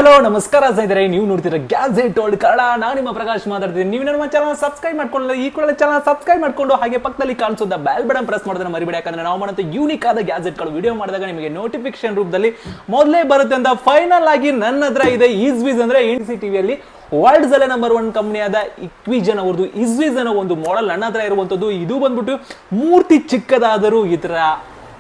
Hello ನಮಸ್ಕಾರ ಸ್ನೇಹಿತರೆ, ನೀವು ನೋಡ್ತೀರಾ ಗ್ಯಾಜೆಟ್ ವರ್ಲ್ಡ್ ಕನ್ನಡ. ನಾನು ನಿಮ್ಮ ಪ್ರಕಾಶ್ ಮಾತಾಡ್ತೀನಿ. ನೀವು ನಮ್ಮ ಚಾನಲ್ ಸಬ್ಸ್ಕ್ರೈಬ್ ಮಾಡ್ಕೊಳ್ಳಿ, ಈ ಕೂಡ ಚಾನಲ್ ಸಬ್ಸ್ಕ್ರೈಬ್ ಮಾಡ್ಕೊಂಡು ಹಾಗೆ ಪಕ್ಕದಲ್ಲಿ ಕಾಣಿಸೋದ ಬೆಲ್ ಬಟನ್ ಪ್ರೆಸ್ ಮಾಡೋದನ್ನ ಮರಿಬೇಡಿ. ಯಾಕಂದ್ರೆ ನಾವು ಮಾಡಂತ ಯೂನಿಕ್ ಆದ ಗ್ಯಾಜೆಟ್ಗಳು ವಿಡಿಯೋ ಮಾಡಿದಾಗ ನಿಮಗೆ ನೋಟಿಫಿಕೇಶನ್ ರೂಪದಲ್ಲಿ ಮೊದಲೇ ಬರುತ್ತೆ ಅಂತ. ಫೈನಲ್ ಆಗಿ ನನ್ನ ಹತ್ರ ಇದೆ ಈಸ್ವೀಸ್ ಅಂದ್ರೆ ಇಂಡಿಸಿ ಟಿವಿಯಲ್ಲಿ ವರ್ಲ್ಡ್ಸ್ ಅಲ್ಲೇ ನಂಬರ್ 1 ಕಂಪನಿಯಾದ ಇಕ್ವಿಜನ್ ಅವ್ರದ್ದು ಈಸ್ವೀಸ್ ಅನ್ನೋ ಒಂದು ಮಾಡೆಲ್ ನನ್ನ ಹತ್ರ ಇರುವಂತದ್ದು. ಇದು ಬಂದ್ಬಿಟ್ಟು ಮೂರ್ತಿ ಚಿಕ್ಕದಾದರೂ ಈ ತರ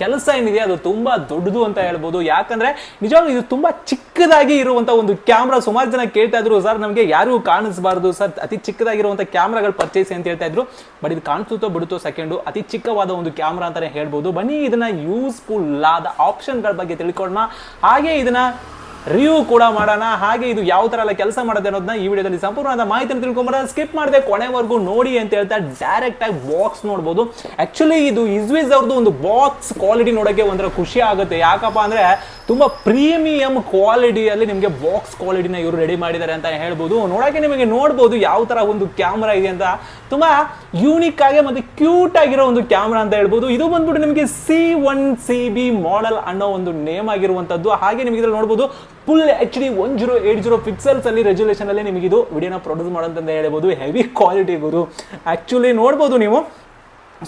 ಕೆಲಸ ಏನಿದೆ ಅದು ತುಂಬಾ ದೊಡ್ಡದು ಅಂತ ಹೇಳ್ಬೋದು. ಯಾಕಂದ್ರೆ ನಿಜವಾಗ್ಲೂ ಇದು ತುಂಬಾ ಚಿಕ್ಕದಾಗಿ ಇರುವಂತ ಒಂದು ಕ್ಯಾಮ್ರಾ. ಸುಮಾರು ಜನ ಕೇಳ್ತಾ ಇದ್ರು, ಸರ್ ನಮಗೆ ಯಾರು ಕಾಣಿಸಬಾರ್ದು ಸರ್, ಅತಿ ಚಿಕ್ಕದಾಗಿರುವಂತ ಕ್ಯಾಮ್ರಾಗಳು ಪರ್ಚೇಸ್ ಅಂತ ಹೇಳ್ತಾ ಇದ್ರು. ಬಟ್ ಇದು ಕಾಣಿಸುತ್ತೋ ಬಿಡುತ್ತೋ ಸೆಕೆಂಡು, ಅತಿ ಚಿಕ್ಕವಾದ ಒಂದು ಕ್ಯಾಮ್ರಾ ಅಂತಾನೆ ಹೇಳ್ಬೋದು. ಬನ್ನಿ ಇದನ್ನ ಯೂಸ್ಫುಲ್ ಆದ ಆಪ್ಷನ್ಗಳ ಬಗ್ಗೆ ತಿಳ್ಕೊಳ್ಳೋಣ, ಹಾಗೆ ಇದನ್ನ ರಿವ್ಯೂ ಕೂಡ ಮಾಡೋಣ. ಹಾಗೆ ಇದು ಯಾವ ತರ ಎಲ್ಲ ಕೆಲಸ ಮಾಡೋದು ಅನ್ನೋದನ್ನ ಈ ವಿಡಿಯೋದಲ್ಲಿ ಸಂಪೂರ್ಣವಾದ ಮಾಹಿತಿಯನ್ನು ತಿಳ್ಕೊಂಬರೋಣ. ಸ್ಕಿಪ್ ಮಾಡದೆ ಕೊನೆವರೆಗೂ ನೋಡಿ ಅಂತ ಹೇಳ್ತಾ ಡೈರೆಕ್ಟ್ ಆಗಿ ಬಾಕ್ಸ್ ನೋಡ್ಬೋದು. ಆಕ್ಚುಲಿ ಇದು ಈಸ್ವೀಸ್ ಅವ್ರದ್ದು ಒಂದು ಬಾಕ್ಸ್ ಕ್ವಾಲಿಟಿ ನೋಡೋಕೆ ಒಂಥರ ಖುಷಿ ಆಗುತ್ತೆ. ಯಾಕಪ್ಪ ಅಂದ್ರೆ ತುಂಬಾ ಪ್ರೀಮಿಯಂ ಕ್ವಾಲಿಟಿಯಲ್ಲಿ ನಿಮಗೆ ಬಾಕ್ಸ್ ಕ್ವಾಲಿಟಿನ ಇವರು ರೆಡಿ ಮಾಡಿದ್ದಾರೆ ಅಂತ ಹೇಳ್ಬೋದು. ನೋಡೋಕೆ ನಿಮಗೆ ನೋಡ್ಬೋದು ಯಾವ ತರ ಒಂದು ಕ್ಯಾಮ್ರಾ ಇದೆ ಅಂತ. ತುಂಬಾ ಯೂನಿಕ್ ಆಗಿ ಮತ್ತೆ ಕ್ಯೂಟ್ ಆಗಿರೋ ಒಂದು ಕ್ಯಾಮ್ರಾ ಅಂತ ಹೇಳ್ಬೋದು. ಇದು ಬಂದ್ಬಿಟ್ಟು ನಿಮಗೆ C1CB ಮಾಡೆಲ್ ಅನ್ನೋ ಒಂದು ನೇಮ್ ಆಗಿರುವಂತದ್ದು. ಹಾಗೆ ನಿಮಗೆ ಇದ್ರಲ್ಲಿ ನೋಡ್ಬೋದು ಫುಲ್ HD 1080 ಪಿಕ್ಸೆಲ್ಸ್ ಅಲ್ಲಿ ರೆಸಲ್ಯೂಷನ್ ಅಲ್ಲಿ ನಿಮಗೆ ಇದು ವಿಡಿಯೋನ ಪ್ರೊಡ್ಯೂಸ್ ಮಾಡೋದಂತ ಹೇಳ್ಬೋದು. ಹೆವಿ ಕ್ವಾಲಿಟಿ ಗುರು ಆಕ್ಚುಲಿ ನೋಡ್ಬೋದು ನೀವು.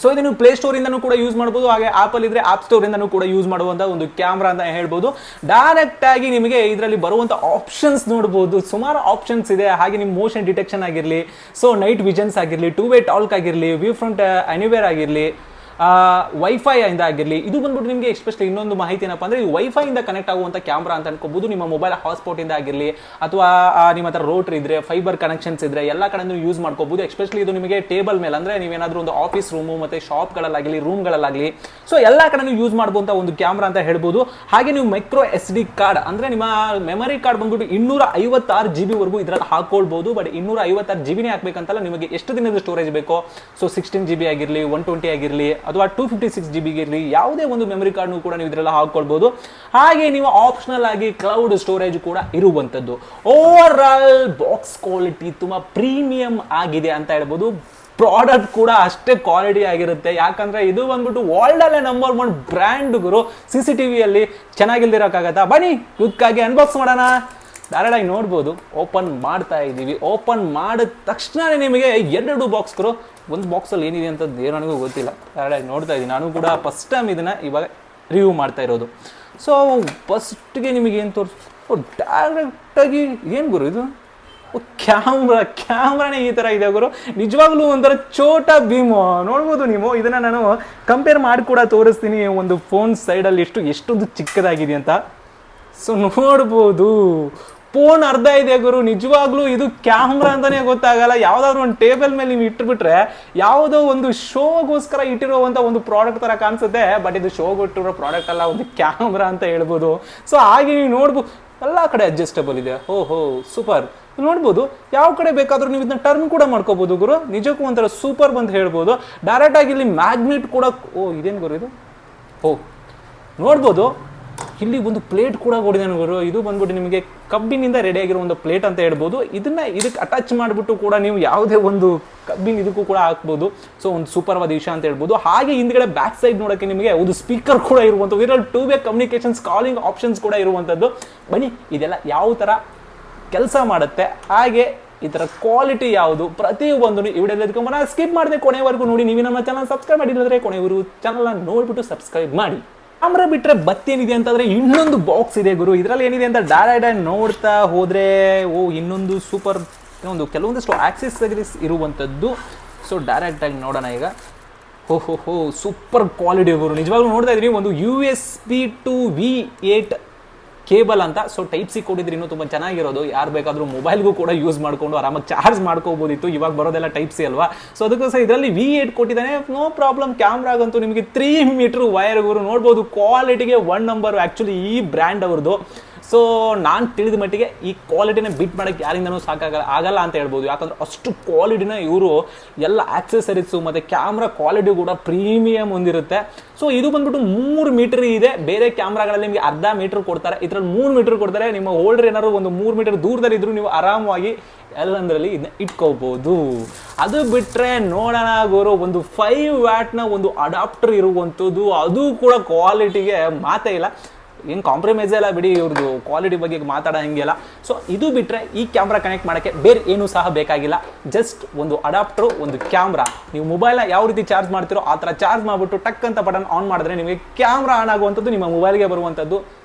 ಸೊ ಇದು ನೀವು ಪ್ಲೇ ಸ್ಟೋರ್ ಇಂದನೂ ಕೂಡ ಯೂಸ್ ಮಾಡಬಹುದು, ಹಾಗೆ ಆಪಲ್ ಇದ್ರೆ ಆಪ್ ಸ್ಟೋರ್ ಇಂದನೂ ಕೂಡ ಯೂಸ್ ಮಾಡುವಂತ ಒಂದು ಕ್ಯಾಮ್ರಾ ಅಂತ ಹೇಳ್ಬೋದು. ಡೈರೆಕ್ಟ್ ಆಗಿ ನಿಮಗೆ ಇದರಲ್ಲಿ ಬರುವಂತ ಆಪ್ಷನ್ಸ್ ನೋಡಬಹುದು, ಸುಮಾರು ಆಪ್ಷನ್ಸ್ ಇದೆ. ಹಾಗೆ ನಿಮ್ಮ ಮೋಷನ್ ಡಿಟೆಕ್ಷನ್ ಆಗಿರಲಿ, ಸೊ ನೈಟ್ ವಿಷನ್ಸ್ ಆಗಿರಲಿ, 2-ವೇ ಟಾಲ್ಕ್ ಆಗಿರಲಿ, ವ್ಯೂ ಫ್ರಂಟ್ ಎನಿವೇರ್ ಆಗಿರಲಿ, ವೈಫೈ ಇಂದ ಆಗಿರಲಿ. ಇದು ಬಂದ್ಬಿಟ್ಟು ನಿಮಗೆ ಎಸ್ಪೆಷಲಿ ಇನ್ನೊಂದು ಮಾಹಿತಿ ಏನಪ್ಪಾ ಅಂದ್ರೆ, ಇದು ವೈಫೈ ಇಂದ ಕನೆಕ್ಟ್ ಆಗುವಂತ ಕ್ಯಾಮ್ರಾ ಅಂತ ಅನ್ಕೋಬಹುದು. ನಿಮ್ಮ ಮೊಬೈಲ್ ಹಾಟ್ಸ್ಪಾಟ್ ಇಂದ ಆಗಿರಲಿ, ಅಥವಾ ನಿಮ್ಮ ಹತ್ರ ರೋಟರ್ ಇದ್ರೆ, ಫೈಬರ್ ಕನೆಕ್ಷನ್ಸ್ ಇದ್ರೆ ಎಲ್ಲ ಕಡೆ ಯೂಸ್ ಮಾಡ್ಕೋಬಹುದು. ಎಸ್ಪೆಷಲಿ ಇದು ನಿಮಗೆ ಟೇಬಲ್ ಮೇಲೆ ಅಂದ್ರೆ ನೀವೇನಾದ್ರೂ ಒಂದು ಆಫೀಸ್ ರೂಮು ಮತ್ತೆ ಶಾಪ್ಗಳಲ್ಲಾಗಲಿ, ರೂಮ್ಗಳಲ್ಲಾಗಲಿ, ಸೊ ಎಲ್ಲ ಕಡೆ ಯೂಸ್ ಮಾಡುವಂತ ಒಂದು ಕ್ಯಾಮ್ರಾ ಅಂತ ಹೇಳ್ಬೋದು. ಹಾಗೆ ನೀವು ಮೈಕ್ರೋ SD ಕಾರ್ಡ್ ಅಂದ್ರೆ ನಿಮ್ಮ ಮೆಮರಿ ಕಾರ್ಡ್ ಬಂದ್ಬಿಟ್ಟು 256 GB ವರೆಗೂ ಇದ್ರಲ್ಲಿ ಹಾಕೊಳ್ಬಹುದು. ಬಟ್ 256 GB ಹಾಕ್ಬೇಕಂತಲ್ಲ, ನಿಮಗೆ ಎಷ್ಟು ದಿನದ ಸ್ಟೋರೇಜ್ ಬೇಕೋ, ಸೊ 16 GB ಆಗಿರಲಿ, 120 ಆಗಿರಲಿ, ಅಥವಾ 256 GB ಇರಲಿ, ಯಾವುದೇ ಒಂದು ಮೆಮರಿ ಕಾರ್ಡ್ ಕೂಡ ನೀವು ಇದರೆಲ್ಲ ಹಾಕೊಳ್ಬಹುದು. ಹಾಗೆ ನೀವು ಆಪ್ಷನಲ್ ಆಗಿ ಕ್ಲೌಡ್ ಸ್ಟೋರೇಜ್ ಕೂಡ ಇರುವಂತದ್ದು. ಓವರ್ ಆಲ್ ಬಾಕ್ಸ್ ಕ್ವಾಲಿಟಿ ತುಂಬಾ ಪ್ರೀಮಿಯಂ ಆಗಿದೆ ಅಂತ ಹೇಳ್ಬೋದು. ಪ್ರಾಡಕ್ಟ್ ಕೂಡ ಅಷ್ಟೇ ಕ್ವಾಲಿಟಿ ಆಗಿರುತ್ತೆ. ಯಾಕಂದ್ರೆ ಇದು ಬಂದ್ಬಿಟ್ಟು ವರ್ಲ್ಡ್ ಅಲ್ಲೇ ನಂಬರ್ 1 ಬ್ರ್ಯಾಂಡ್ ಗುರು. CCTV ಅಲ್ಲಿ ಚೆನ್ನಾಗಿಲ್ದಿರಕ್ಕಾಗತ್ತಾ? ಬನ್ನಿ ಕ್ವಿಕ್ ಆಗಿ ಅನ್ಬಾಕ್ಸ್ ಮಾಡೋಣ. ಡೈರೆಕ್ಟ್ ಆಗಿ ನೋಡ್ಬೋದು, ಓಪನ್ ಮಾಡ್ತಾ ಇದ್ದೀವಿ. ಓಪನ್ ಮಾಡಿದ ತಕ್ಷಣ ನಿಮಗೆ 2 ಬಾಕ್ಸ್ಗಳು, ಒಂದು ಬಾಕ್ಸಲ್ಲಿ ಏನಿದೆ ಅಂತ ಏನು ನನಗೂ ಗೊತ್ತಿಲ್ಲ. ಡೈರೆಕ್ಟ್ ಆಗಿ ನೋಡ್ತಾ ಇದ್ದೀನಿ. ನಾನು ಕೂಡ ಫಸ್ಟ್ ಟೈಮ್ ಇದನ್ನ ಇವಾಗ ರಿವ್ಯೂ ಮಾಡ್ತಾ ಇರೋದು. ಸೊ ಫಸ್ಟ್ಗೆ ನಿಮಗೆ ಏನು ಡೈರೆಕ್ಟಾಗಿ ಏನು ಗುರು ಇದು ಕ್ಯಾಮ್ರಾನೇ ಈ ಥರ ಇದೆ ಗುರು. ನಿಜವಾಗ್ಲೂ ಒಂಥರ ಛೋಟಾ ಭೀಮ್ ನೋಡ್ಬೋದು ನೀವು. ಇದನ್ನ ನಾನು ಕಂಪೇರ್ ಮಾಡಿ ಕೂಡ ತೋರಿಸ್ತೀನಿ ಒಂದು ಫೋನ್ ಸೈಡಲ್ಲಿ ಎಷ್ಟೊಂದು ಚಿಕ್ಕದಾಗಿದೆ ಅಂತ. ಸೊ ನೋಡ್ಬೋದು ಫೋನ್ ಅರ್ಧ ಇದೆ ಗುರು. ನಿಜವಾಗ್ಲೂ ಇದು ಕ್ಯಾಮ್ರಾ ಅಂತಾನೆ ಗೊತ್ತಾಗಲ್ಲ. ಯಾವ್ದಾದ್ರು ಒಂದು ಟೇಬಲ್ ಮೇಲೆ ನೀವು ಇಟ್ಬಿಟ್ರೆ ಯಾವುದೋ ಒಂದು ಶೋಗೋಸ್ಕರ ಇಟ್ಟಿರುವಂತ ಒಂದು ಪ್ರಾಡಕ್ಟ್ ತರ ಕಾಣಿಸುತ್ತೆ. ಬಟ್ ಇದು ಶೋಗೆ ಇಟ್ಟಿರೋ ಪ್ರಾಡಕ್ಟ್ ಅಲ್ಲ, ಒಂದು ಕ್ಯಾಮ್ರಾ ಅಂತ ಹೇಳ್ಬೋದು. ಸೊ ಹಾಗೆ ನೀವು ನೋಡ್ಬೋದು, ಎಲ್ಲ ಕಡೆ ಅಡ್ಜಸ್ಟಬಲ್ ಇದೆ. ಓಹೋ ಸೂಪರ್. ನೋಡ್ಬೋದು ಯಾವ ಕಡೆ ಬೇಕಾದ್ರೂ ನೀವು ಇದನ್ನ ಟರ್ನ್ ಕೂಡ ಮಾಡ್ಕೋಬಹುದು ಗುರು. ನಿಜಕ್ಕೂ ಒಂಥರ ಸೂಪರ್ ಅಂತ ಹೇಳ್ಬೋದು. ಡೈರೆಕ್ಟ್ ಆಗಿ ಇಲ್ಲಿ ಮ್ಯಾಗ್ನೆಟ್ ಕೂಡ, ಇದೇನು ಗುರು ಇದು? ನೋಡ್ಬೋದು ಇಲ್ಲಿ ಒಂದು ಪ್ಲೇಟ್ ಕೂಡ ಕೊಡಿದಾನೆ ಗುರು. ಇದು ಬಂದ್ಬಿಟ್ಟು ನಿಮಗೆ ಕಬ್ಬಿನಿಂದ ರೆಡಿ ಆಗಿರೋ ಒಂದು ಪ್ಲೇಟ್ ಅಂತ ಹೇಳ್ಬೋದು. ಇದಕ್ಕೆ ಅಟ್ಯಾಚ್ ಮಾಡಿಬಿಟ್ಟು ಕೂಡ ನೀವು ಯಾವುದೇ ಒಂದು ಕಬ್ಬಿನ ಇದಕ್ಕೂ ಕೂಡ ಹಾಕ್ಬೋದು. ಸೊ ಒಂದು ಸೂಪರ್ವಾದ ವಿಷಯ ಅಂತ ಹೇಳ್ಬೋದು. ಹಾಗೆ ಹಿಂದ್ಗಡೆ ಬ್ಯಾಕ್ ಸೈಡ್ ನೋಡೋಕೆ ನಿಮಗೆ ಒಂದು ಸ್ಪೀಕರ್ ಕೂಡ ಇರುವಂಥದ್ದು. ಇದರಲ್ಲಿ 2-ವೇ ಕಮ್ಯುನಿಕೇಶನ್ಸ್, ಕಾಲಿಂಗ್ ಆಪ್ಷನ್ಸ್ ಕೂಡ ಇರುವಂಥದ್ದು. ಬನ್ನಿ ಇದೆಲ್ಲ ಯಾವ ಥರ ಕೆಲಸ ಮಾಡುತ್ತೆ, ಹಾಗೆ ಇದರ ಕ್ವಾಲಿಟಿ ಯಾವುದು, ಪ್ರತಿಯೊಂದು ಈ ವಿಡಿಯೋದಲ್ಲಿ ಎತ್ಕೊಂಬರೋಣ. ಸ್ಕಿಪ್ ಮಾಡದೆ ಕೊನೆವರೆಗೂ ನೋಡಿ. ನೀವು ನಮ್ಮ ಚಾನಲ್ ಸಬ್ಸ್ಕ್ರೈಬ್ ಮಾಡಿದ್ರೆ ಕೊನೆವರೆಗೂ ಚಾನಲ್ನ ನೋಡ್ಬಿಟ್ಟು ಸಬ್ಸ್ಕ್ರೈಬ್ ಮಾಡಿ. ಕ್ಯಾಮ್ರಾ ಬಿಟ್ರೆ ಬತ್ತೇನಿದೆ ಅಂತಂದ್ರೆ ಇನ್ನೊಂದು ಬಾಕ್ಸ್ ಇದೆ ಗುರು. ಇದರಲ್ಲಿ ಏನಿದೆ ಅಂತ ಡೈರೆಕ್ಟ್ ಆಗಿ ನೋಡ್ತಾ ಹೋದ್ರೆ ಇನ್ನೊಂದು ಸೂಪರ್ ಕೆಲವೊಂದಷ್ಟು ಆಕ್ಸೆಸರೀಸ್ ಇರುವಂಥದ್ದು. ಸೊ ಡೈರೆಕ್ಟ್ ಆಗಿ ನೋಡೋಣ ಈಗ. ಸೂಪರ್ ಕ್ವಾಲಿಟಿ ಗುರು. ನಿಜವಾಗ್ಲೂ ನೋಡ್ತಾ ಇದ್ದೀನಿ ಒಂದು USB to V8 ಕೇಬಲ್ ಅಂತ. ಸೊ Type-C ಕೊಟ್ಟಿದ್ರೆ ಇನ್ನೂ ತುಂಬ ಚೆನ್ನಾಗಿರೋದು. ಯಾರು ಬೇಕಾದರೂ ಮೊಬೈಲ್ಗೂ ಕೂಡ ಯೂಸ್ ಮಾಡಿಕೊಂಡು ಆರಾಮಾಗಿ ಚಾರ್ಜ್ ಮಾಡ್ಕೋಬೋದಿತ್ತು. ಇವಾಗ ಬರೋದೆಲ್ಲ Type-C ಅಲ್ವಾ. ಸೊ ಅದಕ್ಕೋಸ್ಕರ ಇದರಲ್ಲಿ V8 ಕೊಟ್ಟಿದ್ದಾನೆ. No problem. ಕ್ಯಾಮ್ರಾಗಂತೂ ನಿಮಗೆ 3 ಮೀಟರ್ ವೈರ್ ಗುರು. ನೋಡ್ಬೋದು ಕ್ವಾಲಿಟಿಗೆ 1 ನಂಬರ್ ಆ್ಯಕ್ಚುಲಿ ಈ ಬ್ರ್ಯಾಂಡ್ ಅವ್ರದ್ದು. ಸೊ ನಾನು ತಿಳಿದ ಮಟ್ಟಿಗೆ ಈ ಕ್ವಾಲಿಟಿನ ಬಿಟ್ ಮಾಡೋಕ್ಕೆ ಯಾರಿಂದನೂ ಆಗಲ್ಲ ಅಂತ ಹೇಳ್ಬೋದು. ಯಾಕಂದ್ರೆ ಅಷ್ಟು ಕ್ವಾಲಿಟಿನ ಇವರು ಎಲ್ಲ ಆಕ್ಸೆಸರೀಸು ಮತ್ತು ಕ್ಯಾಮ್ರಾ ಕ್ವಾಲಿಟಿ ಕೂಡ ಪ್ರೀಮಿಯಂ ಹೊಂದಿರುತ್ತೆ. ಸೊ ಇದು ಬಂದ್ಬಿಟ್ಟು 3 ಮೀಟರ್ ಇದೆ. ಬೇರೆ ಕ್ಯಾಮ್ರಾಗಳಲ್ಲಿ ನಿಮಗೆ ಅರ್ಧ ಮೀಟರ್ ಕೊಡ್ತಾರೆ, ಇದರಲ್ಲಿ 3 ಮೀಟರ್ ಕೊಡ್ತಾರೆ. ನಿಮ್ಮ ಹೋಲ್ಡರ್ ಏನಾದ್ರು ಒಂದು 3 ಮೀಟರ್ ದೂರದಲ್ಲಿ ಇದ್ರು ನೀವು ಆರಾಮವಾಗಿ ಎಲ್ಲಂದ್ರಲ್ಲಿ ಇದನ್ನ ಇಟ್ಕೋಬಹುದು. ಅದು ಬಿಟ್ರೆ ನೋಡೋಣ ಗುರು, ಒಂದು 5 ವ್ಯಾಟ್ನ ಒಂದು ಅಡಾಪ್ಟರ್ ಇರುವಂಥದ್ದು. ಅದು ಕೂಡ ಕ್ವಾಲಿಟಿಗೆ ಮಾತೇ ಇಲ್ಲ. ಏನು ಕಾಂಪ್ರಮೈಸ್ ಎಲ್ಲ ಬಿಡಿ, ಇವ್ರದ್ದು ಕ್ವಾಲಿಟಿ ಬಗ್ಗೆ ಮಾತಾಡೋ ಹಂಗೆಲ್ಲ. ಸೊ ಇದು ಬಿಟ್ಟರೆ ಈ ಕ್ಯಾಮ್ರಾ ಕನೆಕ್ಟ್ ಮಾಡೋಕ್ಕೆ ಬೇರೆ ಏನೂ ಸಹ ಬೇಕಾಗಿಲ್ಲ. ಜಸ್ಟ್ ಒಂದು ಅಡಾಪ್ಟರು, ಒಂದು ಕ್ಯಾಮ್ರಾ. ನೀವು ಮೊಬೈಲ್ನ ಯಾವ ರೀತಿ ಚಾರ್ಜ್ ಮಾಡ್ತೀರೋ ಆ ಥರ ಚಾರ್ಜ್ ಮಾಡಿಬಿಟ್ಟು ಟಕ್ ಅಂತ ಬಟನ್ ಆನ್ ಮಾಡಿದ್ರೆ ನಿಮಗೆ ಕ್ಯಾಮ್ರಾ ಆನ್ ಆಗುವಂಥದ್ದು ನಿಮ್ಮ ಮೊಬೈಲ್ಗೆ ಬರುವಂಥದ್ದು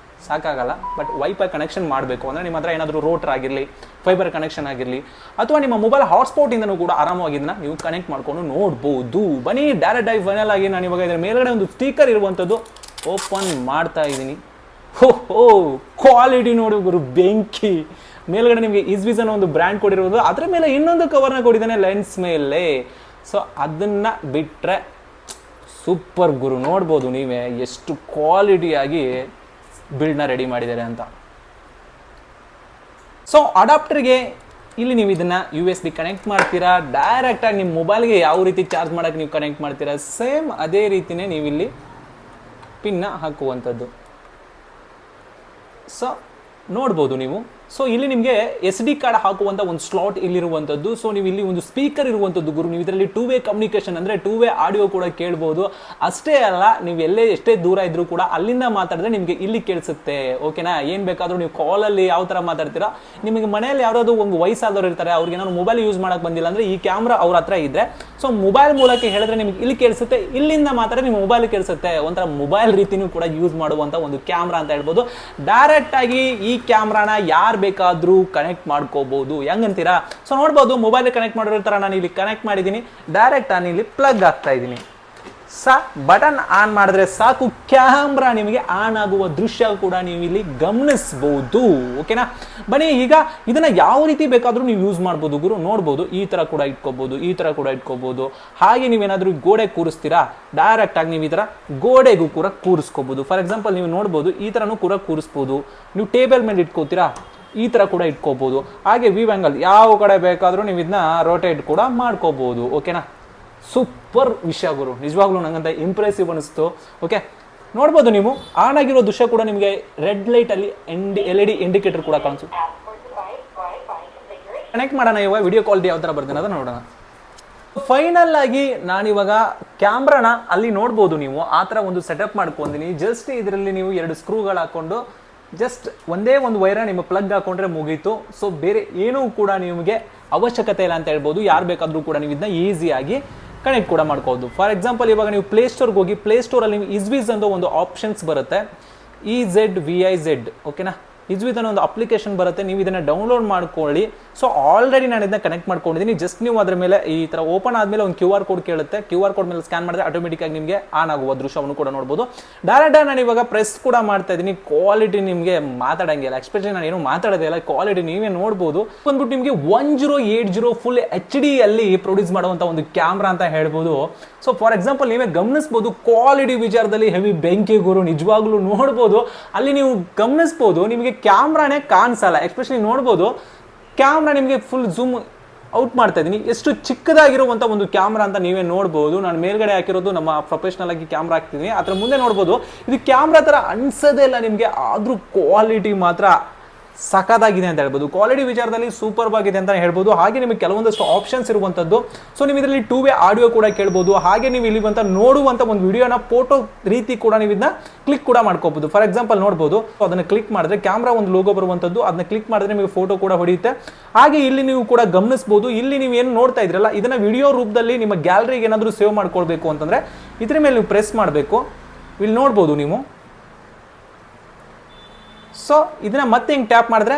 ಸಾಕಾಗಲ್ಲ. ಬಟ್ ವೈಫೈ ಕನೆಕ್ಷನ್ ಮಾಡಬೇಕು ಅಂದರೆ ನಿಮ್ಮ ಹತ್ರ ಏನಾದರೂ ರೋಟರ್ ಆಗಿರಲಿ, ಫೈಬರ್ ಕನೆಕ್ಷನ್ ಆಗಿರಲಿ, ಅಥವಾ ನಿಮ್ಮ ಮೊಬೈಲ್ ಹಾಟ್ಸ್ಪಾಟಿಂದನೂ ಕೂಡ ಆರಾಮಾಗಿ ಇದನ್ನ ನೀವು ಕನೆಕ್ಟ್ ಮಾಡ್ಕೊಂಡು ನೋಡ್ಬೋದು. ಬನ್ನಿ ಡೈರೆಕ್ಟ್ ಆಗಿ ಫೈನಲ್ ಆಗಿ ನಾನು ಇವಾಗ ಇದರ ಮೇಲ್ಗಡೆ ಒಂದು ಸ್ಪೀಕರ್ ಇರುವಂಥದ್ದು ಓಪನ್ ಮಾಡ್ತಾ ಇದ್ದೀನಿ. ಹೋ ಕ್ವಾಲಿಟಿ ನೋಡಿ ಗುರು, ಬೆಂಕಿ. ಮೇಲ್ಗಡೆ ನಿಮಗೆ ಇಸ್ವಿಸ್ ಅನ್ನೋ ಒಂದು ಬ್ರ್ಯಾಂಡ್ ಕೊಡಿರೋದು, ಅದರ ಮೇಲೆ ಇನ್ನೊಂದು ಕವರ್ನ ಕೊಟ್ಟಿದ್ದಾನೆ ಲೆನ್ಸ್ ಮೇಲೆ. ಸೊ ಅದನ್ನು ಬಿಟ್ಟರೆ ಸೂಪರ್ ಗುರು, ನೋಡ್ಬೋದು ನೀವೇ ಎಷ್ಟು ಕ್ವಾಲಿಟಿಯಾಗಿ ಬಿಲ್ಡ್ನ ರೆಡಿ ಮಾಡಿದ್ದಾರೆ ಅಂತ. ಸೊ ಅಡಾಪ್ಟರ್ಗೆ ಇಲ್ಲಿ ನೀವು ಇದನ್ನು USB ಕನೆಕ್ಟ್ ಮಾಡ್ತೀರಾ, ಡೈರೆಕ್ಟಾಗಿ ನಿಮ್ಮ ಮೊಬೈಲ್ಗೆ ಯಾವ ರೀತಿ ಚಾರ್ಜ್ ಮಾಡೋಕ್ಕೆ ನೀವು ಕನೆಕ್ಟ್ ಮಾಡ್ತೀರಾ, ಸೇಮ್ ಅದೇ ರೀತಿಯೇ ನೀವು ಇಲ್ಲಿ ಪಿನ್ನ ಹಾಕುವಂಥದ್ದು. ಸೊ ನೋಡ್ಬೋದು ನೀವು. ಸೊ ಇಲ್ಲಿ ನಿಮಗೆ SD ಕಾರ್ಡ್ ಹಾಕುವಂಥ ಒಂದು ಸ್ಲಾಟ್ ಇಲ್ಲಿರುವಂಥದ್ದು. ಸೊ ನೀವು ಇಲ್ಲಿ ಒಂದು ಸ್ಪೀಕರ್ ಇರುವಂಥದ್ದು ಗುರು. ನೀವು ಇದರಲ್ಲಿ 2 ವೇ ಕಮ್ಯುನಿಕೇಶನ್ ಅಂದರೆ 2 ವೇ ಆಡಿಯೋ ಕೂಡ ಕೇಳ್ಬೋದು. ಅಷ್ಟೇ ಅಲ್ಲ, ನೀವು ಎಷ್ಟೇ ದೂರ ಇದ್ರೂ ಕೂಡ ಅಲ್ಲಿಂದ ಮಾತಾಡಿದ್ರೆ ನಿಮಗೆ ಇಲ್ಲಿ ಕೇಳಿಸುತ್ತೆ. ಓಕೆನಾ? ಏನು ಬೇಕಾದರೂ ನೀವು ಕಾಲಲ್ಲಿ ಯಾವ ಥರ ಮಾತಾಡ್ತೀರಾ, ನಿಮಗೆ ಮನೆಯಲ್ಲಿ ಯಾವುದಾದ್ರು ಒಂದು ವಯಸ್ಸಾದವ್ರು ಇರ್ತಾರೆ, ಅವ್ರಿಗೆ ನಾನು ಮೊಬೈಲ್ ಯೂಸ್ ಮಾಡೋಕ್ಕೆ ಬಂದಿಲ್ಲ ಅಂದರೆ ಈ ಕ್ಯಾಮ್ರಾ ಅವ್ರ ಹತ್ರ ಇದ್ದರೆ ಸೊ ಮೊಬೈಲ್ ಮೂಲಕ ಹೇಳಿದ್ರೆ ನಿಮಗೆ ಇಲ್ಲಿ ಕೇಳಿಸುತ್ತೆ, ಇಲ್ಲಿಂದ ಮಾತಾಡಿದ್ರೆ ನಿಮ್ಮ ಮೊಬೈಲ್ ಕೇಳಿಸುತ್ತೆ. ಒಂಥರ ಮೊಬೈಲ್ ರೀತಿಯೂ ಕೂಡ ಯೂಸ್ ಮಾಡುವಂಥ ಒಂದು ಕ್ಯಾಮ್ರಾ ಅಂತ ಹೇಳ್ಬೋದು. ಡೈರೆಕ್ಟಾಗಿ ಈ ಕ್ಯಾಮ್ರಾನ ಯಾರು ಬೇಕಾದ್ರೂ ಕನೆಕ್ಟ್ ಮಾಡ್ಕೋಬಹುದು. ಹೆಂಗಂತೀರಾ? ಸೊ ನೋಡ್ಬೋದು, ಮೊಬೈಲ್ ಕನೆಕ್ಟ್ ಮಾಡಿರೋ ತರ ನಾನು ಇಲ್ಲಿ ಕನೆಕ್ಟ್ ಮಾಡಿದ್ದೀನಿ. ಡೈರೆಕ್ಟ್ ನಾನು ಇಲ್ಲಿ ಪ್ಲಗ್ ಆಗ್ತಾ ಇದ್ದೀನಿ. ಬಟನ್ ಆನ್ ಮಾಡಿದ್ರೆ ಸಾಕು, ಕ್ಯಾಮ್ರಾ ನಿಮಗೆ ಆನ್ ಆಗುವ ದೃಶ್ಯ ಕೂಡ ನೀವು ಇಲ್ಲಿ ಗಮನಿಸಬಹುದು. ಓಕೆನಾ? ಬನ್ನಿ ಈಗ ಇದನ್ನ ಯಾವ ರೀತಿ ಬೇಕಾದ್ರೂ ನೀವು ಯೂಸ್ ಮಾಡ್ಬೋದು ಗುರು. ನೋಡ್ಬೋದು, ಈ ತರ ಕೂಡ ಇಟ್ಕೋಬಹುದು, ಈ ತರ ಕೂಡ ಇಟ್ಕೋಬಹುದು. ಹಾಗೆ ನೀವೇನಾದ್ರೂ ಗೋಡೆ ಕೂರಿಸ್ತೀರಾ, ಡೈರೆಕ್ಟ್ ಆಗಿ ನೀವು ಈ ತರ ಗೋಡೆಗೂ ಕೂಡ ಕೂರಿಸ್ಕೋಬಹುದು. ಫಾರ್ ಎಕ್ಸಾಂಪಲ್ ನೀವು ನೋಡ್ಬೋದು, ಈ ತರನೂ ಕೂಡ ಕೂರಿಸ್ಬೋದು. ನೀವು ಟೇಬಲ್ ಮೇಲೆ ಇಟ್ಕೋತೀರಾ, ಈ ತರ ಕೂಡ ಇಟ್ಕೋಬಹುದು. ಹಾಗೆ ವ್ಯೂ ಆಂಗಲ್ ಯಾವ ಕಡೆ ಬೇಕಾದ್ರೂ ನೀವು ಇದನ್ನ ರೋಟೇಟ್ ಕೂಡ ಮಾಡ್ಕೋಬಹುದು. ಓಕೆನಾ? ಸೂಪರ್ ವಿಷಯ ಗುರು, ನಿಜವಾಗ್ಲೂ ನಂಗಂತ ಇಂಪ್ರೆಸಿವ್ ಅನಿಸ್ತು. ಓಕೆ, ನೋಡ್ಬೋದು ನೀವು ಆನ್ ಆಗಿರೋ ದೃಶ್ಯ ಕೂಡ ನಿಮಗೆ ರೆಡ್ ಲೈಟ್ ಅಲ್ಲಿ LED ಇಂಡಿಕೇಟರ್ ಕೂಡ ಕಾಣಿಸುತ್ತೆ. ಕನೆಕ್ಟ್ ಮಾಡೋಣ ಇವಾಗ, ವಿಡಿಯೋ ಕ್ವಾಲಿಟಿ ಯಾವ ತರ ಬರ್ತದೆ ಅಂತ ನೋಡೋಣ. ಫೈನಲ್ ಆಗಿ ನಾನಿವಾಗ ಕ್ಯಾಮ್ರಾನ ಅಲ್ಲಿ ನೋಡ್ಬೋದು, ನೀವು ಆ ಥರ ಒಂದು ಸೆಟಪ್ ಮಾಡ್ಕೊಂಡಿನಿ. ಜಸ್ಟ್ ಇದರಲ್ಲಿ ನೀವು 2 ಸ್ಕ್ರೂಗಳು ಹಾಕೊಂಡು ಜಸ್ಟ್ ಒಂದೇ ಒಂದು ವೈರ ನಿಮ್ಮ ಪ್ಲಗ್ ಹಾಕೊಂಡ್ರೆ ಮುಗೀತು. ಸೊ ಬೇರೆ ಏನೂ ಕೂಡ ನಿಮಗೆ ಅವಶ್ಯಕತೆ ಇಲ್ಲ ಅಂತ ಹೇಳ್ಬೋದು. ಯಾರು ಬೇಕಾದರೂ ಕೂಡ ನೀವು ಇದನ್ನ ಈಸಿಯಾಗಿ ಕನೆಕ್ಟ್ ಕೂಡ ಮಾಡ್ಕೋಬೋದು. ಫಾರ್ ಎಕ್ಸಾಂಪಲ್ ಇವಾಗ ನೀವು ಪ್ಲೇಸ್ಟೋರ್ಗೆ ಹೋಗಿ, ಪ್ಲೇಸ್ಟೋರಲ್ಲಿ ನೀವು ಇಸ್ವಿಸ್ ಅಂತ ಒಂದು ಆಪ್ಷನ್ಸ್ ಬರುತ್ತೆ, EZVIZ. ಓಕೆನಾ? ಇಸ್ವಿಸ್ ಅನ್ನೋ ಒಂದು ಅಪ್ಲಿಕೇಶನ್ ಬರುತ್ತೆ, ನೀವು ಇದನ್ನು ಡೌನ್ಲೋಡ್ ಮಾಡ್ಕೊಳ್ಳಿ. ಸೊ ಆಲ್ರೆಡಿ ನಾನು ಇದನ್ನ ಕನೆಕ್ಟ್ ಮಾಡ್ಕೊಂಡಿದ್ದೀನಿ. ಜಸ್ಟ್ ನೀವು ಅದರ ಮೇಲೆ ಈ ಥರ ಓಪನ್ ಆದಮೇಲೆ ಒಂದು QR ಕೋಡ್ ಕೇಳುತ್ತೆ. QR ಕೋಡ್ ಮೇಲೆ ಸ್ಕ್ಯಾನ್ ಮಾಡಿದ್ರೆ ಆಟೋಮೆಟಿಕ್ ಆಗಿ ನಿಮಗೆ ಆನ್ ಆಗುವ ದೃಶ್ಯವನ್ನು ಕೂಡ ನೋಡ್ಬೋದು. ಡೈರೆಕ್ಟಾಗಿ ನಾನು ಇವಾಗ ಪ್ರೆಸ್ ಕೂಡ ಮಾಡ್ತಾ ಇದ್ದೀನಿ. ಕ್ವಾಲಿಟಿ ನಿಮಗೆ ಮಾತಾಡಂಗಿಲ್ಲ, ಎಕ್ಸ್ಪೆಷಲಿ ನಾನು ಏನು ಮಾತಾಡೋದಿಲ್ಲ, ಕ್ವಾಲಿಟಿ ನೀವೇ ನೋಡ್ಬೋದು. ಬಂದ್ಬಿಟ್ಟು ನಿಮಗೆ 1080 ಫುಲ್ HD ಅಲ್ಲಿ ಪ್ರೊಡ್ಯೂಸ್ ಮಾಡುವಂಥ ಒಂದು ಕ್ಯಾಮ್ರಾ ಅಂತ ಹೇಳ್ಬೋದು. ಸೊ ಫಾರ್ ಎಕ್ಸಾಂಪಲ್ ನೀವೇ ಗಮನಿಸ್ಬೋದು, ಕ್ವಾಲಿಟಿ ವಿಚಾರದಲ್ಲಿ ಹೆವಿ ಬೆಂಕಿ ಗುರು, ನಿಜವಾಗ್ಲೂ ನೋಡ್ಬೋದು. ಅಲ್ಲಿ ನೀವು ಗಮನಿಸ್ಬೋದು, ನಿಮಗೆ ಕ್ಯಾಮ್ರಾನೇ ಕಾಣಿಸಲ್ಲ. ಎಸ್ಪೆಷಲಿ ನೋಡ್ಬೋದು, ಕ್ಯಾಮ್ರಾ ನಿಮಗೆ ಫುಲ್ ಝೂಮ್ ಔಟ್ ಮಾಡ್ತಾ ಇದ್ದೀನಿ, ಎಷ್ಟು ಚಿಕ್ಕದಾಗಿರುವಂಥ ಒಂದು ಕ್ಯಾಮ್ರಾ ಅಂತ ನೀವೇ ನೋಡ್ಬೋದು. ನಾನು ಮೇಲ್ಗಡೆ ಹಾಕಿರೋದು ನಮ್ಮ ಪ್ರೊಫೆಷನಲ್ ಆಗಿ ಕ್ಯಾಮ್ರಾ ಹಾಕ್ತಿದ್ದೀನಿ, ಅದರ ಮುಂದೆ ನೋಡ್ಬೋದು ಇದು ಕ್ಯಾಮ್ರಾ ಥರ ಅನ್ಸೋದೇ ಇಲ್ಲ ನಿಮಗೆ. ಆದರೂ ಕ್ವಾಲಿಟಿ ಮಾತ್ರ ಸಖತ್ತಾಗಿದೆ ಅಂತ ಹೇಳ್ಬೋದು. ಕ್ವಾಲಿಟಿ ವಿಚಾರದಲ್ಲಿ ಸೂಪರ್ ಆಗಿದೆ ಅಂತ ಹೇಳ್ಬೋದು. ಹಾಗೆ ನಿಮಗೆ ಕೆಲವೊಂದಷ್ಟು ಆಪ್ಷನ್ಸ್ ಇರುವಂಥದ್ದು. ಸೊ ನೀವು ಇದರಲ್ಲಿ 2 ವೇ ಆಡಿಯೋ ಕೂಡ ಕೇಳ್ಬೋದು. ಹಾಗೆ ನೀವು ಇಲ್ಲಿ ಬಂತ ನೋಡುವಂಥ ಒಂದು ವಿಡಿಯೋನ ಫೋಟೋ ರೀತಿ ಕೂಡ ನೀವು ಇದನ್ನ ಕ್ಲಿಕ್ ಕೂಡ ಮಾಡ್ಕೋಬಹುದು. ಫಾರ್ ಎಕ್ಸಾಂಪಲ್ ನೋಡ್ಬೋದು, ಅದನ್ನು ಕ್ಲಿಕ್ ಮಾಡಿದ್ರೆ ಕ್ಯಾಮ್ರಾ ಒಂದು ಲೋಗೋ ಬರುವಂಥದ್ದು, ಅದನ್ನ ಕ್ಲಿಕ್ ಮಾಡಿದ್ರೆ ನಿಮಗೆ ಫೋಟೋ ಕೂಡ ಹೊಡೆಯುತ್ತೆ. ಹಾಗೆ ಇಲ್ಲಿ ನೀವು ಕೂಡ ಗಮನಿಸಬಹುದು, ಇಲ್ಲಿ ನೀವು ಏನು ನೋಡ್ತಾ ಇದ್ರಲ್ಲ, ಇದನ್ನ ವಿಡಿಯೋ ರೂಪದಲ್ಲಿ ನಿಮ್ಮ ಗ್ಯಾಲರಿಗೆ ಏನಾದರೂ ಸೇವ್ ಮಾಡ್ಕೊಳ್ಬೇಕು ಅಂತಂದ್ರೆ ಇದ್ರ ಮೇಲೆ ನೀವು ಪ್ರೆಸ್ ಮಾಡಬೇಕು. ಇಲ್ಲಿ ನೋಡ್ಬೋದು ನೀವು. ಸೊ ಇದನ್ನ ಮತ್ತೆ ಹಿಂಗೆ ಟ್ಯಾಪ್ ಮಾಡಿದ್ರೆ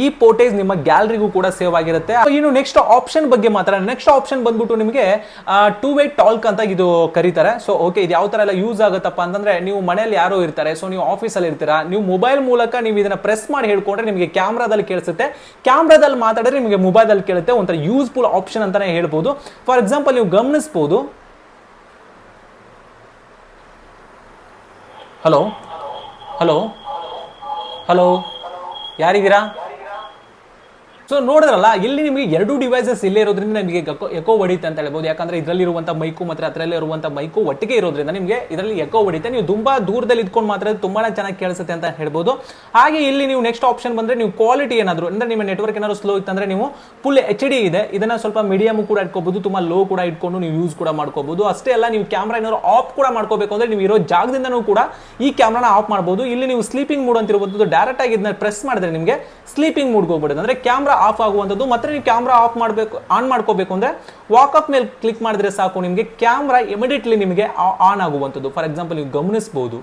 ಈ ಫೋಟೇಜ್ ನಿಮ್ಮ ಗ್ಯಾಲರಿಗೂ ಕೂಡ ಸೇವ್ ಆಗಿರುತ್ತೆ. ಇನ್ನು ನೆಕ್ಸ್ಟ್ ಆಪ್ಷನ್ ಬಗ್ಗೆ ಮಾತ್ರ. ನೆಕ್ಸ್ಟ್ ಆಪ್ಷನ್ ಬಂದ್ಬಿಟ್ಟು ನಿಮಗೆ 2 ವೇ ಟಾಲ್ಕ್ ಅಂತ ಇದು ಕರೀತಾರೆ. ಸೊ ಓಕೆ, ಇದು ಯಾವ ತರ ಎಲ್ಲ ಯೂಸ್ ಆಗುತ್ತಪ್ಪ ಅಂತಂದ್ರೆ, ನೀವು ಮನೆಯಲ್ಲಿ ಯಾರೋ ಇರ್ತಾರೆ, ಸೊ ನೀವು ಆಫೀಸಲ್ಲಿ ಇರ್ತೀರಾ, ನೀವು ಮೊಬೈಲ್ ಮೂಲಕ ನೀವು ಇದನ್ನ ಪ್ರೆಸ್ ಮಾಡಿ ಹೇಳ್ಕೊಂಡ್ರೆ ನಿಮಗೆ ಕ್ಯಾಮ್ರಾದಲ್ಲಿ ಕೇಳಿಸುತ್ತೆ, ಕ್ಯಾಮ್ರಾದಲ್ಲಿ ಮಾತಾಡಿದ್ರೆ ನಿಮಗೆ ಮೊಬೈಲಲ್ಲಿ ಕೇಳುತ್ತೆ. ಒಂಥರ ಯೂಸ್ಫುಲ್ ಆಪ್ಷನ್ ಅಂತಾನೆ ಹೇಳ್ಬೋದು. ಫಾರ್ ಎಕ್ಸಾಂಪಲ್ ನೀವು ಗಮನಿಸಬಹುದು, ಹಲೋ ಹಲೋ ಹಲೋ, ಯಾರಿದ್ದೀರಾ? ಸೊ ನೋಡಿದ್ರಲ್ಲ, ಇಲ್ಲಿ ನಿಮಗೆ ಎರಡು ಡಿವೈಸಸ್ ಇಲ್ಲೇ ಇರೋದ್ರಿಂದ ನಿಮಗೆ ಎಕೋ ಹೊಡಿತೆ ಅಂತ ಹೇಳ್ಬೋದು. ಯಾಕಂದ್ರೆ ಇದರಲ್ಲಿರುವಂಥ ಮೈಕು ಮತ್ತು ಅದರಲ್ಲಿರುವಂಥ ಮೈಕು ಒಟ್ಟಿಗೆ ಇರೋದ್ರಿಂದ ನಿಮಗೆ ಇದರಲ್ಲಿ ಎಕೋ ಹೊಡಿತೆ. ನೀವು ತುಂಬಾ ದೂರದಲ್ಲಿ ಇದ್ಕೊಂಡು ಮಾತ್ರ ತುಂಬಾನೇ ಚೆನ್ನಾಗಿ ಕೇಳಿಸುತ್ತೆ ಅಂತ ಹೇಳ್ಬೋದು. ಹಾಗೆ ಇಲ್ಲಿ ನೀವು ನೆಕ್ಸ್ಟ್ ಆಪ್ಷನ್ ಬಂದ್ರೆ ನೀವು ಕ್ವಾಲಿಟಿ ಏನಾದ್ರು ಅಂದ್ರೆ ನಿಮ್ಮ ನೆಟ್ವರ್ಕ್ ಏನಾದ್ರು ಸ್ಲೋ ಇತ್ತಂದ್ರೆ ನೀವು ಫುಲ್ HD ಇದೆ, ಇದನ್ನ ಸ್ವಲ್ಪ ಮೀಡಿಯಂ ಕೂಡ ಇಟ್ಕೋಬಹುದು, ತುಂಬಾ ಲೋ ಕೂಡ ಇಟ್ಕೊಂಡು ನೀವು ಯೂಸ್ ಕೂಡ ಮಾಡ್ಕೋಬಹುದು. ಅಷ್ಟೇ ಅಲ್ಲ, ನೀವು ಕ್ಯಾಮ್ರಾ ಏನಾದ್ರು ಆಫ್ ಕೂಡ ಮಾಡ್ಕೋಬೇಕು ಅಂದ್ರೆ ನೀವು ಇರೋ ಜಾಗದಿಂದನೂ ಕೂಡ ಈ ಕ್ಯಾಮ್ರಾನ ಆಫ್ ಮಾಡಬಹುದು. ಇಲ್ಲಿ ನೀವು ಸ್ಲೀಪಿಂಗ್ ಮೂಡ್ ಅಂತ ಇರಬಹುದು, ಡೈರೆಕ್ಟ್ ಆಗಿ ಇದನ್ನ ಪ್ರೆಸ್ ಮಾಡಿದ್ರೆ ನಿಮಗೆ ಸ್ಲೀಪಿಂಗ್ ಮೂಡ್ ಹೋಗ್ಬಿಡುತ್ತೆ, ಅಂದ್ರೆ ಕ್ಯಾಮ್ರಾ ಆಫ್ ಆಗುವಂಥದ್ದು. ಮತ್ತೆ ನೀವು ಕ್ಯಾಮ್ರಾ ಆಫ್ ಮಾಡಬೇಕು ಆನ್ ಮಾಡ್ಕೋಬೇಕು ಅಂದ್ರೆ ವಾಕ್ ಅಪ್ ಮೇಲೆ ಕ್ಲಿಕ್ ಮಾಡಿದ್ರೆ ಸಾಕು, ನಿಮಗೆ ಕ್ಯಾಮ್ರಾ ಇಮಿಡಿಯೇಟ್ಲಿ ನಿಮಗೆ ಆನ್ ಆಗುವಂಥದ್ದು. ಫಾರ್ ಎಕ್ಸಾಂಪಲ್ ನೀವು ಗಮನಿಸಬಹುದು.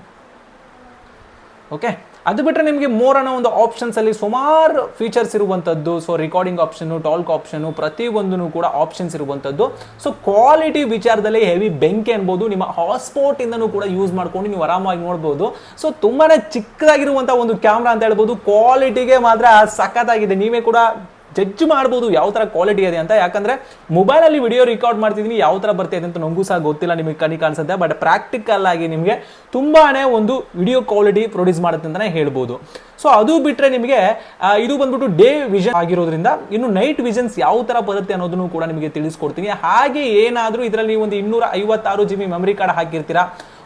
ಓಕೆ, ಅದು ಬಿಟ್ಟರೆ ನಿಮಗೆ ಮೋರ್ ಅನ್ನೋ ಒಂದು ಆಪ್ಷನ್ಸ್ ಅಲ್ಲಿ ಸುಮಾರು ಫೀಚರ್ಸ್ ಇರುವಂಥದ್ದು. So recording option, talk option, ಪ್ರತಿಯೊಂದೂ ಕೂಡ ಆಪ್ಷನ್ಸ್ ಇರುವಂಥದ್ದು. ಸೊ ಕ್ವಾಲಿಟಿ ವಿಚಾರದಲ್ಲಿ ಹೆವಿ ಬೆಂಕಿ ಅನ್ಬೋದು. ನಿಮ್ಮ ಹಾಟ್ಸ್ಪಾಟ್ ಇಂದನೂ ಕೂಡ ಯೂಸ್ ಮಾಡ್ಕೊಂಡು ನೀವು ಆರಾಮಾಗಿ ನೋಡ್ಬೋದು. ಸೊ ತುಂಬಾನೇ ಚಿಕ್ಕದಾಗಿರುವಂಥ ಒಂದು ಕ್ಯಾಮ್ರಾ ಅಂತ ಹೇಳ್ಬೋದು. ಕ್ವಾಲಿಟಿಗೆ ಮಾತ್ರ ಸಖತ್ತಾಗಿದೆ, ನೀವೇ ಕೂಡ ಜಡ್ಜ್ ಮಾಡ್ಬೋದು ಯಾವ ತರ ಕ್ವಾಲಿಟಿ ಇದೆ ಅಂತ. ಯಾಕಂದ್ರೆ ಮೊಬೈಲ್ ಅಲ್ಲಿ ವಿಡಿಯೋ ರೆಕಾರ್ಡ್ ಮಾಡ್ತಿದ್ದೀನಿ, ಯಾವ ತರ ಬರ್ತಿದೆ ಅಂತ ನಂಗೂ ಸಹ ಗೊತ್ತಿಲ್ಲ, ನಿಮಗೆ ಕಣ್ಣಿ ಕಾಣಿಸುತ್ತೆ. ಬಟ್ ಪ್ರಾಕ್ಟಿಕಲ್ ಆಗಿ ನಿಮಗೆ ತುಂಬಾನೇ ಒಂದು ವಿಡಿಯೋ ಕ್ವಾಲಿಟಿ ಪ್ರೊಡ್ಯೂಸ್ ಮಾಡುತ್ತೆ ಅಂತಾನೆ ಹೇಳ್ಬೋದು. ಸೊ ಅದು ಬಿಟ್ರೆ ನಿಮಗೆ ಇದು ಬಂದ್ಬಿಟ್ಟು ಡೇ ವಿಷನ್ ಆಗಿರೋದ್ರಿಂದ ಇನ್ನು ನೈಟ್ ವಿಷನ್ಸ್ ಯಾವ ತರ ಬರುತ್ತೆ ಅನ್ನೋದನ್ನು ಕೂಡ ನಿಮಗೆ ತಿಳಿಸ್ಕೊಡ್ತೀನಿ. ಹಾಗೆ ಏನಾದ್ರೂ ಇದರಲ್ಲಿ ಒಂದು 256 GB ಮೆಮರಿ ಕಾರ್ಡ್ ಹಾಕಿರ್ತೀರಾ,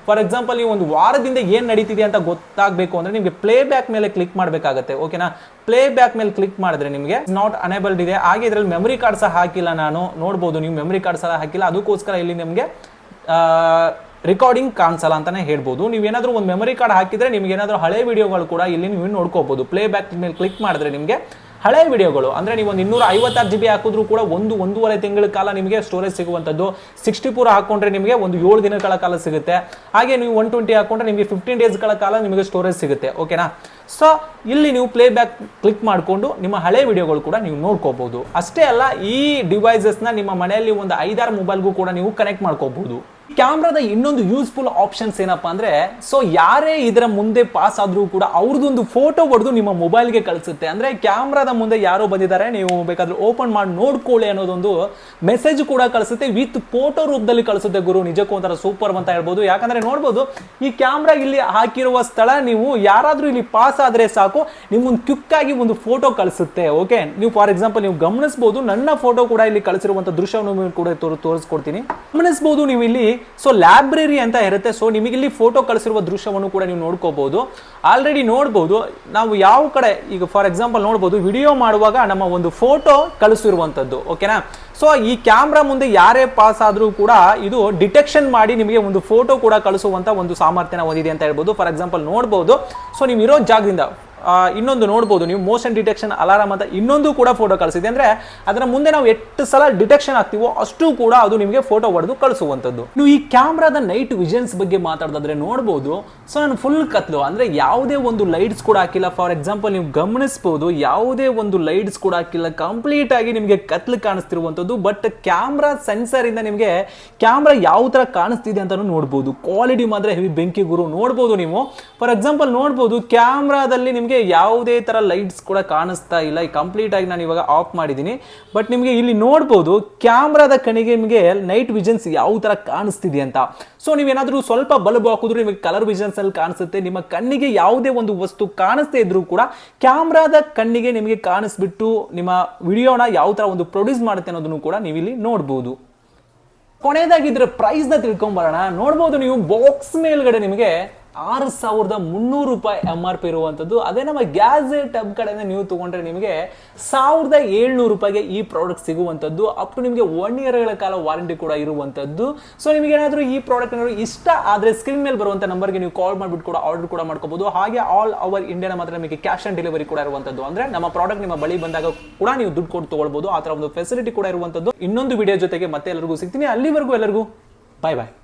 ಫಾರ್ ಎಕ್ಸಾಂಪಲ್ ನೀವು ಒಂದು ವಾರದಿಂದ ಏನು ನಡೀತಿದೆ ಅಂತ ಗೊತ್ತಾಗಬೇಕು ಅಂದ್ರೆ ನಿಮಗೆ ಪ್ಲೇ ಬ್ಯಾಕ್ ಮೇಲೆ ಕ್ಲಿಕ್ ಮಾಡಬೇಕಾಗುತ್ತೆ. ಓಕೆನಾ, ಪ್ಲೇ ಬ್ಯಾಕ್ ಮೇಲೆ ಕ್ಲಿಕ್ ಮಾಡಿದ್ರೆ ನಿಮಗೆ ನಾಟ್ ಅನೇಬಲ್ಡ್ ಇದೆ. ಹಾಗೆ ಇದರಲ್ಲಿ ಮೆಮರಿ ಕಾರ್ಡ್ ಸಹ ಹಾಕಿಲ್ಲ, ನಾನು ನೋಡ್ಬೋದು ನೀವು ಮೆಮರಿ ಕಾರ್ಡ್ ಸಹ ಹಾಕಿಲ್ಲ, ಅದಕ್ಕೋಸ್ಕರ ಇಲ್ಲಿ ನಿಮಗೆ ರಿಕಾರ್ಡಿಂಗ್ ಕಾಣಿಸಲ್ಲ ಅಂತಾನೆ ಹೇಳ್ಬೋದು. ನೀವೇನಾದ್ರೂ ಒಂದು ಮೆಮರಿ ಕಾರ್ಡ್ ಹಾಕಿದ್ರೆ ನಿಮ್ಗೆ ಏನಾದ್ರೂ ಹಳೆ ವಿಡಿಯೋಗಳು ಕೂಡ ಇಲ್ಲಿ ನೀವು ನೋಡ್ಕೋಬಹುದು. ಪ್ಲೇ ಬ್ಯಾಕ್ ಮೇಲೆ ಕ್ಲಿಕ್ ಮಾಡಿದ್ರೆ ನಿಮಗೆ ಹಳೆ ವಿಡಿಯೋಗಳು ಅಂದ್ರೆ ನೀವು ಒಂದು 256 GB ಹಾಕಿದ್ರು ಕೂಡ ಒಂದೂವರೆ ತಿಂಗಳ ಕಾಲ ನಿಮಗೆ ಸ್ಟೋರೇಜ್ ಸಿಗುವಂಥದ್ದು. 64 ಹಾಕೊಂಡ್ರೆ ನಿಮಗೆ ಒಂದು 7 ದಿನಗಳ ಕಾಲ ಸಿಗುತ್ತೆ. ಹಾಗೆ ನೀವು 120 ಹಾಕೊಂಡ್ರೆ ನಿಮಗೆ 15 ಡೇಸ್ಗಳ ಕಾಲ ನಿಮಗೆ ಸ್ಟೋರೇಜ್ ಸಿಗುತ್ತೆ. ಓಕೆನಾ, ಸೊ ಇಲ್ಲಿ ನೀವು ಪ್ಲೇ ಬ್ಯಾಕ್ ಕ್ಲಿಕ್ ಮಾಡಿಕೊಂಡು ನಿಮ್ಮ ಹಳೆ ವಿಡಿಯೋಗಳು ಕೂಡ ನೀವು ನೋಡ್ಕೋಬಹುದು. ಅಷ್ಟೇ ಅಲ್ಲ, ಈ ಡಿವೈಸಸ್ನ ನಿಮ್ಮ ಮನೆಯಲ್ಲಿ ಒಂದು 5-6 ಮೊಬೈಲ್ಗೂ ಕೂಡ ನೀವು ಕನೆಕ್ಟ್ ಮಾಡ್ಕೋಬಹುದು. ಕ್ಯಾಮ್ರಾದ ಇನ್ನೊಂದು ಯೂಸ್ಫುಲ್ ಆಪ್ಷನ್ಸ್ ಏನಪ್ಪಾ ಅಂದ್ರೆ, ಸೊ ಯಾರೇ ಇದರ ಮುಂದೆ ಪಾಸ್ ಆದ್ರೂ ಕೂಡ ಅವ್ರದ್ದೊಂದು ಫೋಟೋ ಹೊಡೆದು ನಿಮ್ಮ ಮೊಬೈಲ್ಗೆ ಕಳಿಸುತ್ತೆ. ಅಂದ್ರೆ ಕ್ಯಾಮ್ರಾದ ಮುಂದೆ ಯಾರೋ ಬಂದಿದ್ದಾರೆ, ನೀವು ಬೇಕಾದ್ರೆ ಓಪನ್ ಮಾಡಿ ನೋಡ್ಕೊಳ್ಳಿ ಅನ್ನೋದೊಂದು ಮೆಸೇಜ್ ಕೂಡ ಕಳಿಸುತ್ತೆ, ವಿತ್ ಫೋಟೋ ರೂಪದಲ್ಲಿ ಕಳಿಸುತ್ತೆ. ಗುರು ನಿಜಕ್ಕೂ ಒಂಥರ ಸೂಪರ್ ಅಂತ ಹೇಳ್ಬೋದು. ಯಾಕಂದ್ರೆ ನೋಡ್ಬೋದು, ಈ ಕ್ಯಾಮ್ರಾ ಇಲ್ಲಿ ಹಾಕಿರುವ ಸ್ಥಳ ನೀವು ಯಾರಾದ್ರೂ ಇಲ್ಲಿ ಪಾಸ್ ಆದ್ರೆ ಸಾಕು ನಿಮ್ಗೊಂದು ಕ್ವಿಕ್ ಆಗಿ ಒಂದು ಫೋಟೋ ಕಳಿಸುತ್ತೆ. ಓಕೆ, ನೀವು ಫಾರ್ ಎಕ್ಸಾಂಪಲ್ ನೀವು ಗಮನಿಸಬಹುದು, ನನ್ನ ಫೋಟೋ ಕೂಡ ಇಲ್ಲಿ ಕಳಿಸಿರುವಂತ ದೃಶ್ಯವನ್ನು ಕೂಡ ತೋರಿಸ್ಕೊಡ್ತೀನಿ. ಗಮನಿಸಬಹುದು ನೀವು ಇಲ್ಲಿ. ಸೊ ಲೈಬ್ರರಿ ಅಂತ ಇರುತ್ತೆ. ಸೊ ನಿಮಗೆ ಇಲ್ಲಿ ಫೋಟೋ ಕಳಿಸಿರುವ ದೃಶ್ಯವನ್ನು ಕೂಡ ನೀವು ನೋಡ್ಕೋಬಹುದು. ಆಲ್ರೆಡಿ ನೋಡ್ಬೋದು ನಾವು ಯಾವ ಕಡೆ ಈಗ ಫಾರ್ ಎಕ್ಸಾಂಪಲ್ ನೋಡ್ಬೋದು, ವಿಡಿಯೋ ಮಾಡುವಾಗ ನಮ್ಮ ಒಂದು ಫೋಟೋ ಕಳಿಸಿರುವಂತದ್ದು. ಓಕೆನಾ, ಸೊ ಈ ಕ್ಯಾಮ್ರಾ ಮುಂದೆ ಯಾರೇ ಪಾಸ್ ಆದ್ರೂ ಕೂಡ ಇದು ಡಿಟೆಕ್ಷನ್ ಮಾಡಿ ನಿಮಗೆ ಒಂದು ಫೋಟೋ ಕೂಡ ಕಳಿಸುವಂತ ಒಂದು ಸಾಮರ್ಥ್ಯನ ಹೊಂದಿದೆ ಅಂತ ಹೇಳ್ಬೋದು. ಫಾರ್ ಎಕ್ಸಾಂಪಲ್ ನೋಡ್ಬೋದು, ಸೊ ನೀವು ಇರೋ ಜಾಗದಿಂದ ಇನ್ನೊಂದು ನೋಡ್ಬೋದು ನೀವು ಮೋಷನ್ ಡಿಟೆಕ್ಷನ್ ಅಲಾರಾಮ್ ಅಂತ ಇನ್ನೊಂದು ಕೂಡ ಫೋಟೋ ಕಳಿಸಿದೆ. ಅಂದ್ರೆ ಅದರ ಮುಂದೆ ನಾವು ಎಷ್ಟು ಸಲ ಡಿಟೆಕ್ಷನ್ ಆಗ್ತೀವೋ ಅಷ್ಟು ಕೂಡ ಅದು ನಿಮಗೆ ಫೋಟೋ ಹೊಡೆದು ಕಳಿಸುವಂಥದ್ದು. ನೀವು ಈ ಕ್ಯಾಮ್ರಾದ ನೈಟ್ ವಿಷನ್ಸ್ ಬಗ್ಗೆ ಮಾತಾಡೋದಾದ್ರೆ ನೋಡ್ಬೋದು, ಸೊ ನಾನು ಫುಲ್ ಕತ್ಲು ಅಂದ್ರೆ ಯಾವುದೇ ಒಂದು ಲೈಟ್ಸ್ ಕೂಡ ಹಾಕಿಲ್ಲ. ಫಾರ್ ಎಕ್ಸಾಂಪಲ್ ನೀವು ಗಮನಿಸಬಹುದು, ಯಾವುದೇ ಒಂದು ಲೈಟ್ಸ್ ಕೂಡ ಹಾಕಿಲ್ಲ, ಕಂಪ್ಲೀಟ್ ಆಗಿ ನಿಮಗೆ ಕತ್ಲು ಕಾಣಿಸ್ತಿರುವಂಥದ್ದು. ಬಟ್ ಕ್ಯಾಮ್ರಾ ಸೆನ್ಸರ್ ಇಂದ ನಿಮಗೆ ಕ್ಯಾಮ್ರಾ ಯಾವ ತರ ಕಾಣಿಸ್ತಿದೆ ಅಂತ ನೋಡ್ಬೋದು. ಕ್ವಾಲಿಟಿ ಮಾತ್ರ ಹೆವಿ ಬೆಂಕಿ ಗುರು. ನೋಡ್ಬೋದು ನೀವು ಫಾರ್ ಎಕ್ಸಾಂಪಲ್ ನೋಡ್ಬೋದು, ಕ್ಯಾಮ್ರಾದಲ್ಲಿ ನಿಮಗೆ ಯಾವುದೇ ತರ ಲೈಟ್ಸ್ ಕೂಡ ಕಾಣಿಸ್ತಾ ಇಲ್ಲ. ಕಂಪ್ಲೀಟ್ ಆಗಿ ನಾನು ಇವಾಗ ಆಫ್ ಮಾಡಿದ್ದೀನಿ. ಬಟ್ ನಿಮಗೆ ಇಲ್ಲಿ ನೋಡ್ಬೋದು ಕ್ಯಾಮ್ರಾದ ಕಣಿಗೆ ನಿಮಗೆ ನೈಟ್ ವಿಷನ್ಸ್ ಯಾವ ತರ ಕಾಣಿಸ್ತಿದೆ ಅಂತ. ಸೊ ನೀವೇನಾದ್ರೂ ಸ್ವಲ್ಪ ಬಲ್ಬ್ ಹಾಕಿದ್ರು ನಿಮಗೆ ಕಲರ್ ವಿಷನ್ಸ್ ಅಲ್ಲಿ ಕಾಣಿಸುತ್ತೆ. ನಿಮ್ಮ ಕಣ್ಣಿಗೆ ಯಾವುದೇ ಒಂದು ವಸ್ತು ಕಾಣಿಸ್ತಾ ಇದ್ರೂ ಕೂಡ ಕ್ಯಾಮ್ರಾದ ಕಣ್ಣಿಗೆ ನಿಮಗೆ ಕಾಣಿಸ್ಬಿಟ್ಟು ನಿಮ್ಮ ವಿಡಿಯೋನ ಯಾವ ತರ ಒಂದು ಪ್ರೊಡ್ಯೂಸ್ ಮಾಡುತ್ತೆ ಅನ್ನೋದನ್ನು ಕೂಡ ನೀವು ಇಲ್ಲಿ ನೋಡ್ಬೋದು. ಕೊನೆಯದಾಗಿ ಇದ್ರ ಪ್ರೈಸ್ ನ ತಿಳ್ಕೊಂಬರೋಣ. ನೋಡ್ಬೋದು ನೀವು ಬಾಕ್ಸ್ ಮೇಲ್ಗಡೆ ನಿಮಗೆ 6,300 ರೂಪಾಯಿ MRP ಇರುವಂತದ್ದು. ಅದೇ ನಮ್ಮ ಗ್ಯಾಜೆಟ್ ಹಬ್ ಕಡೆಯಿಂದ ನೀವು ತಗೊಂಡ್ರೆ ನಿಮಗೆ 1,700 ರೂಪಾಯಿಗೆ ಈ ಪ್ರಾಡಕ್ಟ್ ಸಿಗುವಂತದ್ದು. ಅಪ್ ಟು ನಿಮಗೆ 1 ಇಯರ್ಗಳ ಕಾಲ ವಾರಂಟಿ ಕೂಡ ಇರುವಂತದ್ದು. ಸೊ ನಿಮಗೆ ಏನಾದರೂ ಈ ಪ್ರಾಡಕ್ಟ್ ಏನಾದರೂ ಇಷ್ಟ ಆದ್ರೆ ಸ್ಕ್ರೀನ್ ಮೇಲೆ ಬರುವಂತ ನಂಬರ್ಗೆ ನೀವು ಕಾಲ್ ಮಾಡ್ಬಿಟ್ಟು ಕೂಡ ಆರ್ಡರ್ ಕೂಡ ಮಾಡ್ಕೋಬಹುದು. ಹಾಗೆ ಆಲ್ ಓವರ್ ಇಂಡಿಯಾನ ಮಾತ್ರ ನಿಮಗೆ ಕ್ಯಾಶ್ ಆನ್ ಡೆಲಿವರಿ ಕೂಡ ಇರುವಂತದ್ದು. ಅಂದ್ರೆ ನಮ್ಮ ಪ್ರಾಡಕ್ಟ್ ನಿಮ್ಮ ಬಳಿ ಬಂದಾಗ ಕೂಡ ನೀವು ದುಡ್ಡು ಕೊಟ್ಟು ತಗೊಳ್ಬಹುದು. ಆ ತರ ಒಂದು ಫೆಸಿಲಿಟಿ ಕೂಡ ಇರುವಂತದ್ದು. ಇನ್ನೊಂದು ವಿಡಿಯೋ ಜೊತೆಗೆ ಮತ್ತೆ ಎಲ್ಲರಿಗೂ ಸಿಗ್ತೀನಿ. ಅಲ್ಲಿವರೆಗೂ ಎಲ್ಲರಿಗೂ ಬಾಯ್ ಬಾಯ್.